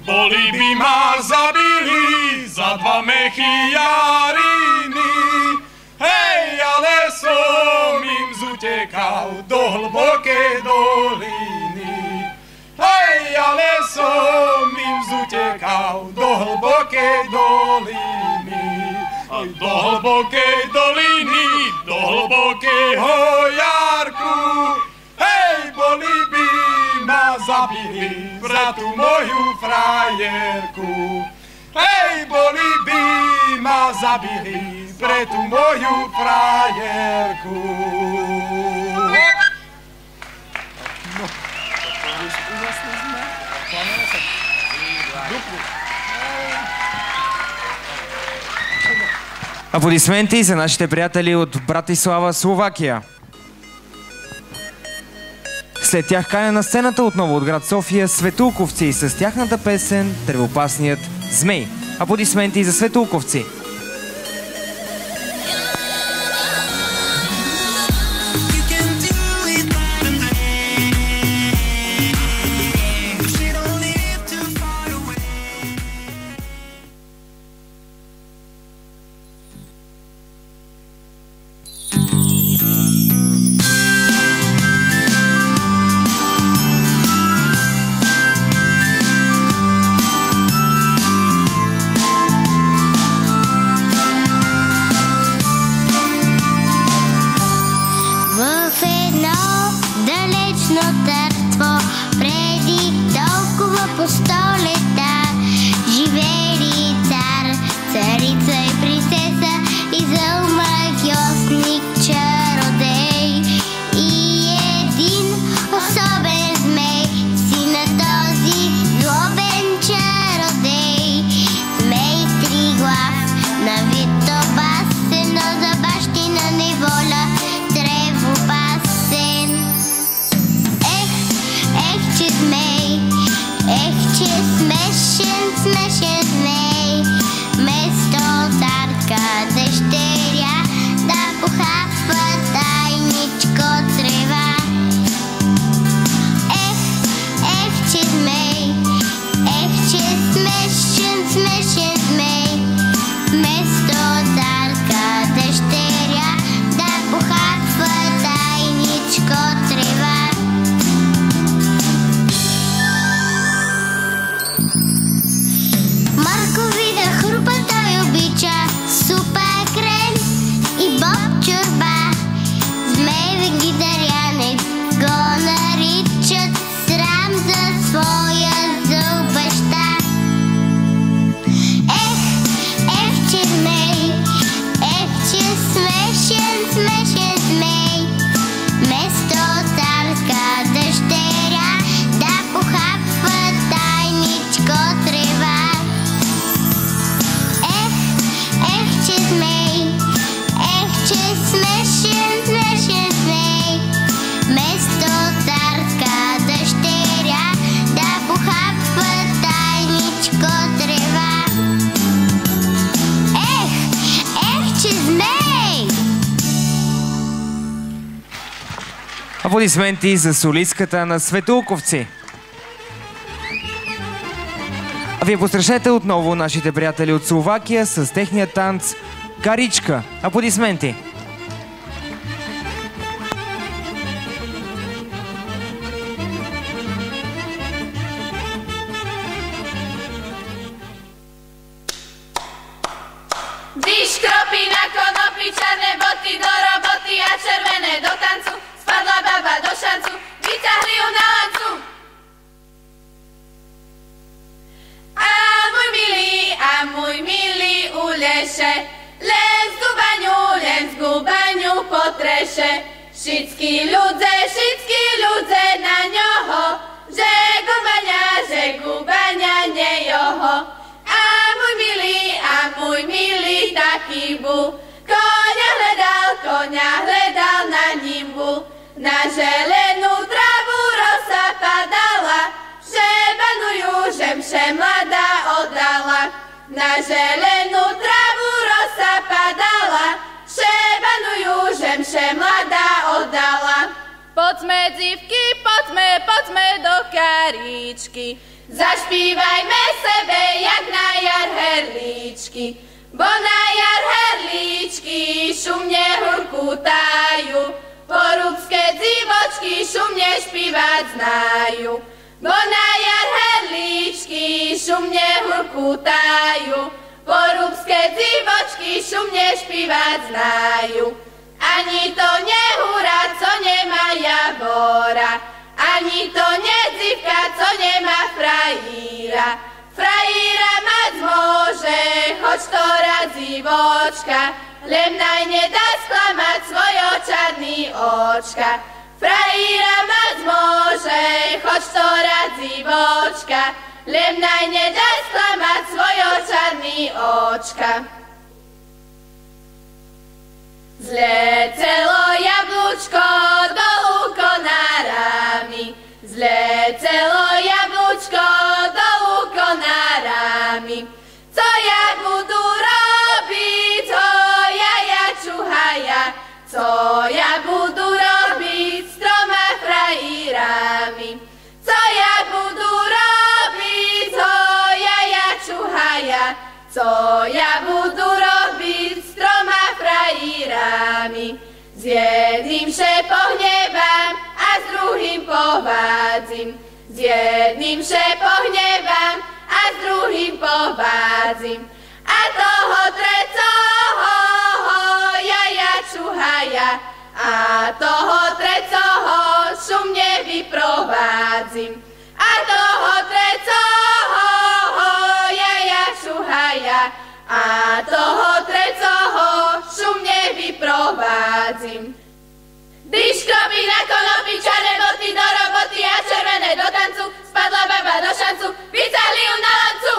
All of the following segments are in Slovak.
Boli by ma zabili za 2 mechiariny, hej, ale som im zutekal do hlbokej doliny. Hej, ale som im zutekal do hlbokej doliny. Do hlbokej doliny, do hlbokého jarku. Hej, boli by ma zabili za tú moju frajerku. Hej, boli by ma zabili pre tú moju frajerku. No. Úžasný sme. Kláňame sa. Аплодисменти за нашите приятели от Братислава, Словакия. След тях каня на сцената отново от град София Светулковци с тяхната песен "Тревопасният змей". Аплодисменти за Светулковци. Аплодисменти за солистката на Светулковци. А вие посрещнете отново нашите приятели от Словакия с техния танц Каричка. Аплодисменти! Když kropí na konopi, černé boty do roboty a červené do tancu, spadla baba do šancu, vyťahli ju na lancu. A môj milý u leše, len z gubaňu potreše. Všetky ľudze na ňoho, že gubaňa nie joho. A môj milý taký bol, koňa hledal na ním bol. Na zelenú travu rosa padala, šebanu južemše mladá oddala. Na zelenú travu rosa padala, šebanu južemše mladá oddala. Poďme, dzivky, poďme do Karičky, zašpívajme sebe, jak na jar herličky. Bo na jar herličky šumne hurkutajú, porúbske dzivočky šumne špívať znajú. Bo na jar herličky šumne hurkutajú, porúbske dzivočky šumne špívať znajú. Ani to nehúra, co nemá javora, ani to nedzivka, co nemá frajíra. Frajíra mať môže, choď to razí vočka, len naj nedá sklamať svojo čarný očka. Frajíra mať môže, choď to razí vočka, len naj nedá sklamať svojo čarný očka. Zlecelo jablúčko dolu konárami, zlecelo jablúčko dolu konárami. Co ja budu robiť, co ja čuhaja, co ja budu robiť s 3 frajírami. Co ja budu robiť, co ja čuhaja, co ja budu robiť s 3 frajírami. S jedným še pohnevam a s druhým povádzim. S jedným še pohnevam a s druhým povádzim. A toho trecoho ja čuhaja, a toho trecoho šumne vyprovádzim. A toho trecoho ja čuhaja, a toho trecoho šumne vyprovádzim. Když kropí na konopi, čarné boty do roboty a červené do tancu, spadla baba do šancu, vyťahli ju na lancu.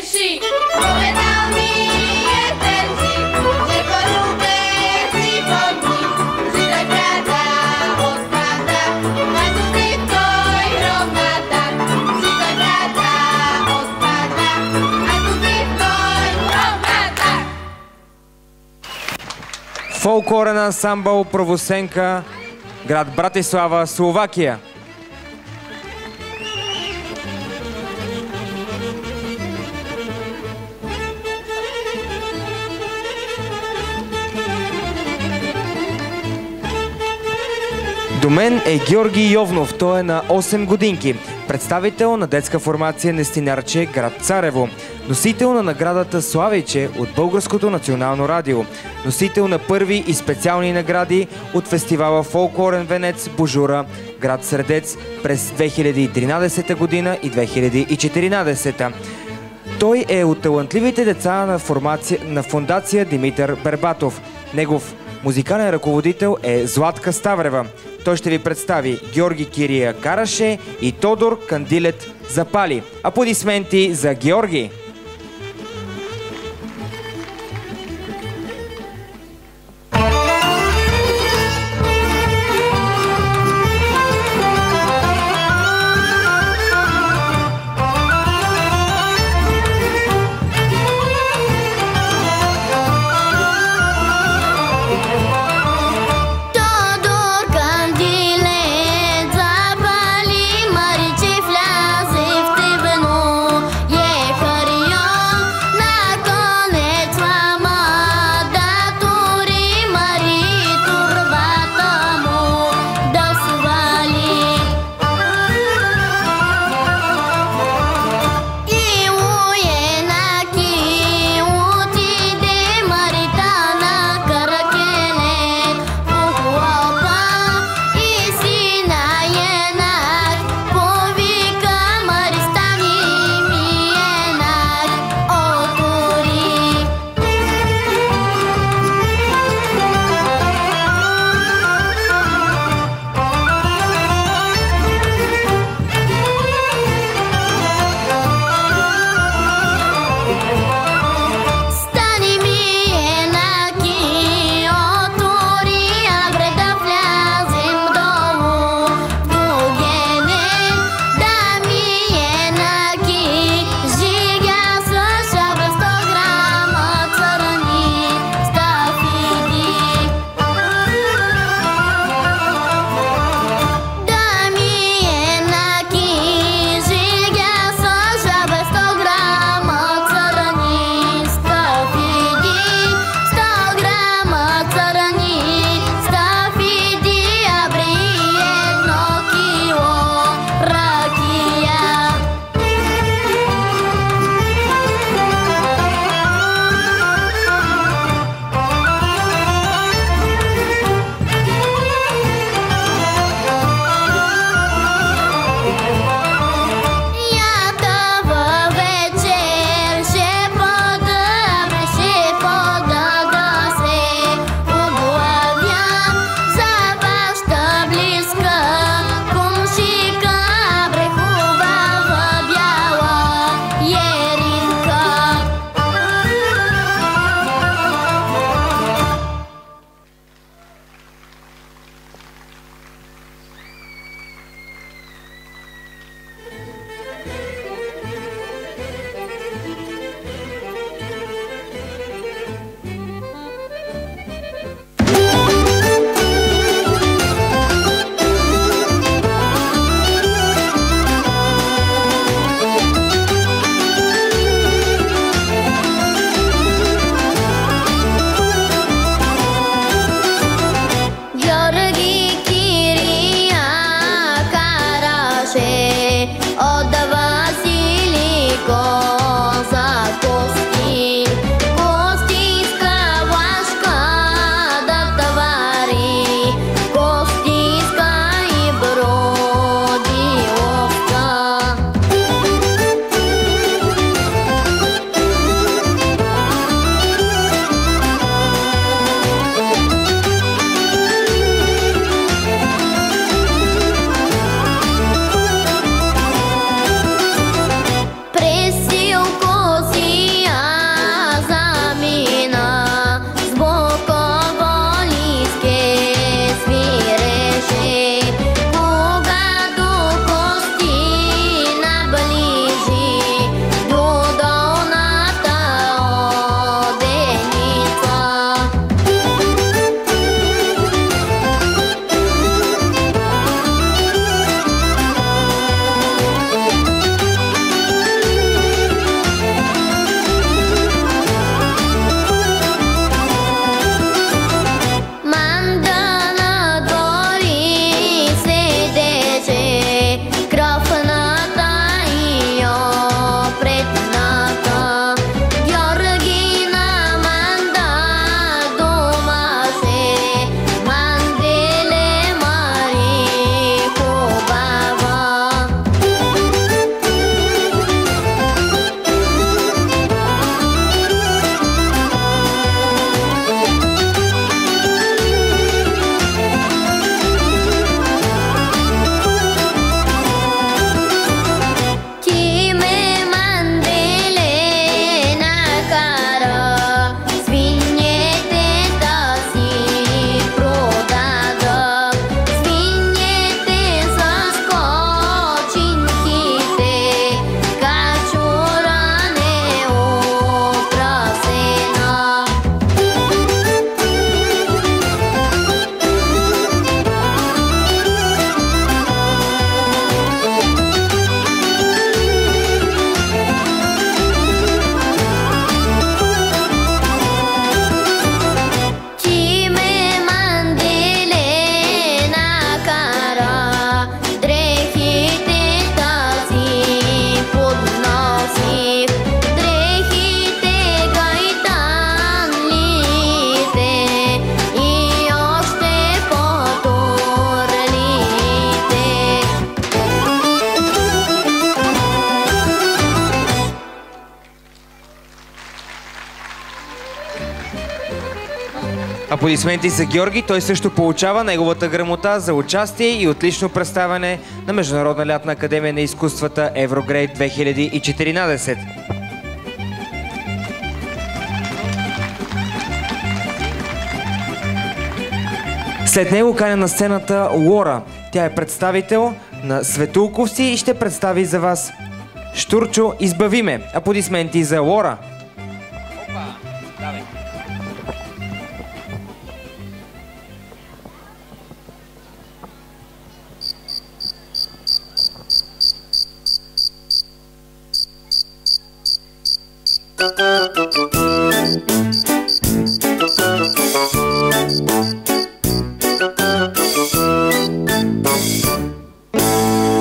wierszy. Powiedział mi jeden dzień, że po rubelcy podni, że tak brata odpada, a tutaj ktoś równa tak, że tak brata odpada, a tutaj ktoś równa tak. Фолклорен ансамбъл Правосенка, град Братислава, Словакия. До мен е Георги Йовнов. Той е на 8 годинки. Представител на детска формация Нестинарче, град Царево. Носител на наградата Славейче от Българското национално радио. Носител на първи и специални награди от фестивала Фолклорен венец Божура, град Средец през 2013 година и 2014. Той е от талантливите деца на фондация Димитър Бербатов. Негов музикален ръководител е Златка Ставрева. Той ще ви представи Георги Кирия Караше и Тодор Кандилет Запали. Аплодисменти за Георги! Пари Аплодисменти за Георги. Той също получава неговата грамота за участие и отлично представяне на Международна лятна академия на изкуствата Еврогрейд 2014. След него каня на сцената Лора. Тя е представител на Светулковци и ще представи за вас Штурчо "Избави ме". Аплодисменти за Лора.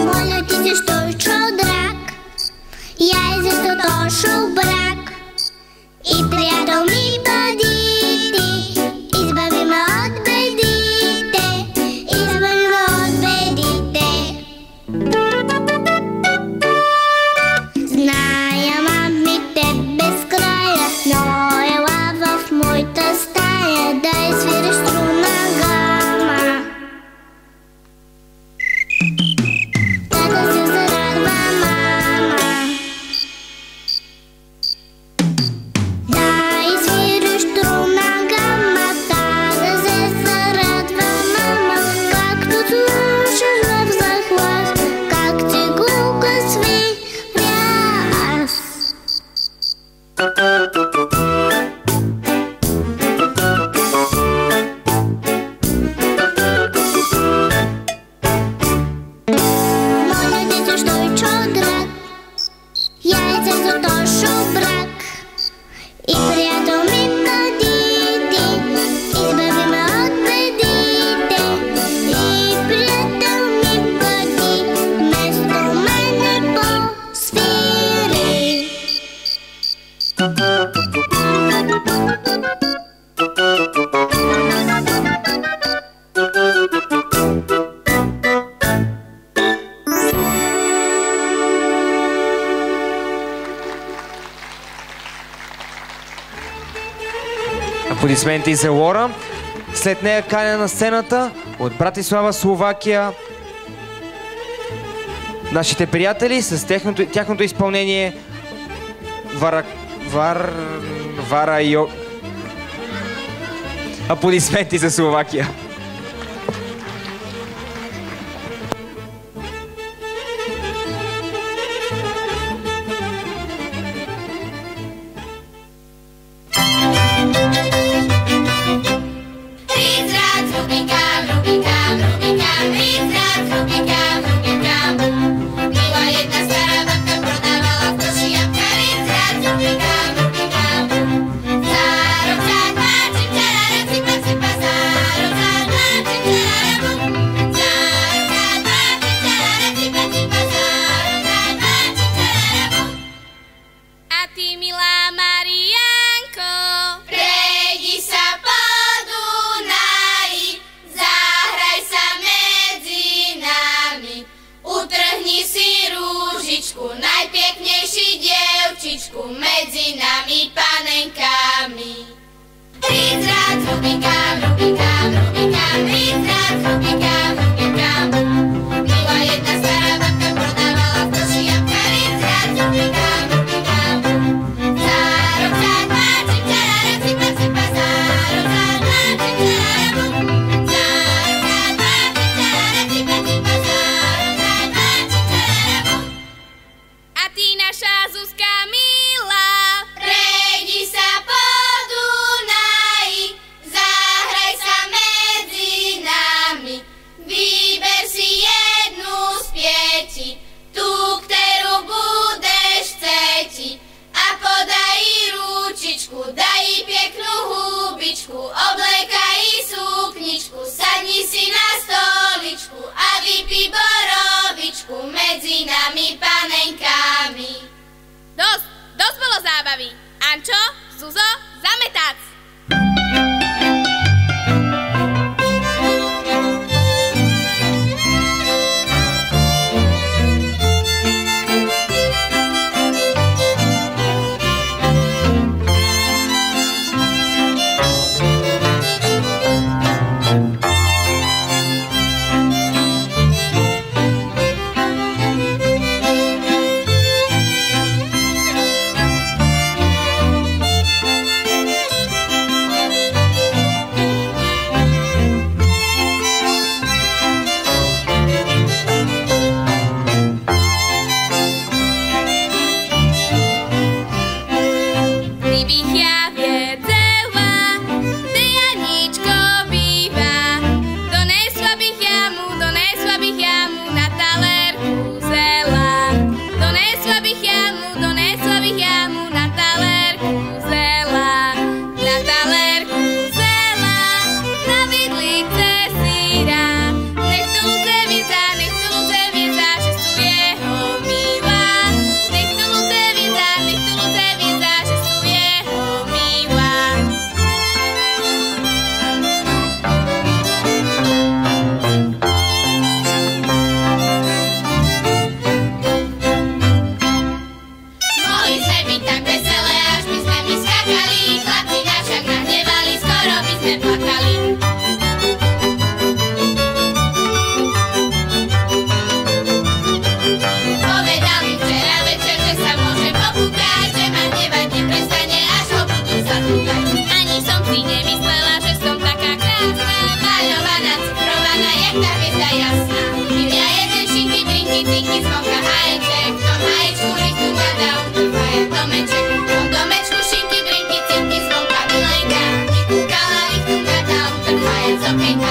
Моля ти се, Штурчо драг, я е за дошъл брак и приятел ми бъди ти. Избави ме от бедите, избави ме от бедите. Зная, мами, те безкрая, но ела в моята стая да изсвириш струна гама. Да се зарадва мама. Да изсвириш струна гамата, да се зарадва мама. Както слушаш в захлас, как цигулка свиря аз. Моля ти се, Штурчо драг, яйце за дошъл брак и приятел ми бъди ти. Избави ме от бедите и приятел ми бъди, вместо мене посвири. Аплодисменти за Лора. След нея каня на сцената от Братислава, Словакия нашите приятели с тяхното изпълнение Варайо. Аплодисменти за Словакия. Рицрат, Рубикам, Рубикам, Рубикам, Рицрат, Рубикам, Рубикам. Била една стара бабка, продавала в коши ябка. Рицрат, Рубикам, Рубикам. Зароксат, мачим, чарара, ципа, ципа, зароксат, мачим, чарара, бум. Зароксат, мачим, чарара, ципа, ципа, зароксат, мачим, чарара, бум. A ty, milá Mariánko, Prejdi sa po Dunaji, zahraj sa medzi nami. Utrhni si rúžičku, najpeknejší dievčičku medzi nami panenkami. Ricrát, Rubikám, Rubikám, Rubikám, Ricrát, Rubikám, Rubikám. Byla jedna stará babka, prodávala v koši jabka. Ricrát, Rubikám, Rubikám. Zarokzat, machim, čarara, cipa, cipa, zarokzat, machim, čarara, bum. Zarokzat, machim, čarara, cipa, cipa, zarokzat, machim, čarara, bum. a ty, naša Zuzka milá, Prejdi sa po Dunaji, zahraj sa medzi nami. Vyber si jednu z pieti, tú, ktorú budeš chceti. A podaj jej ručičku, daj jej peknú hubičku, oblekaj jej sukničku, sadni si na stoličku a vypij borovičku medzi nami panenkami. dosť bolo zábavy. Ančo, Zuzo, zametac! brinky, zvonka hajček, v tom haječku listu gadal, trvá je domeček, v tom domečku šinky, brinky, cinky, zvonka Milenka, vykúkala listu gadal, trvá je z okienka.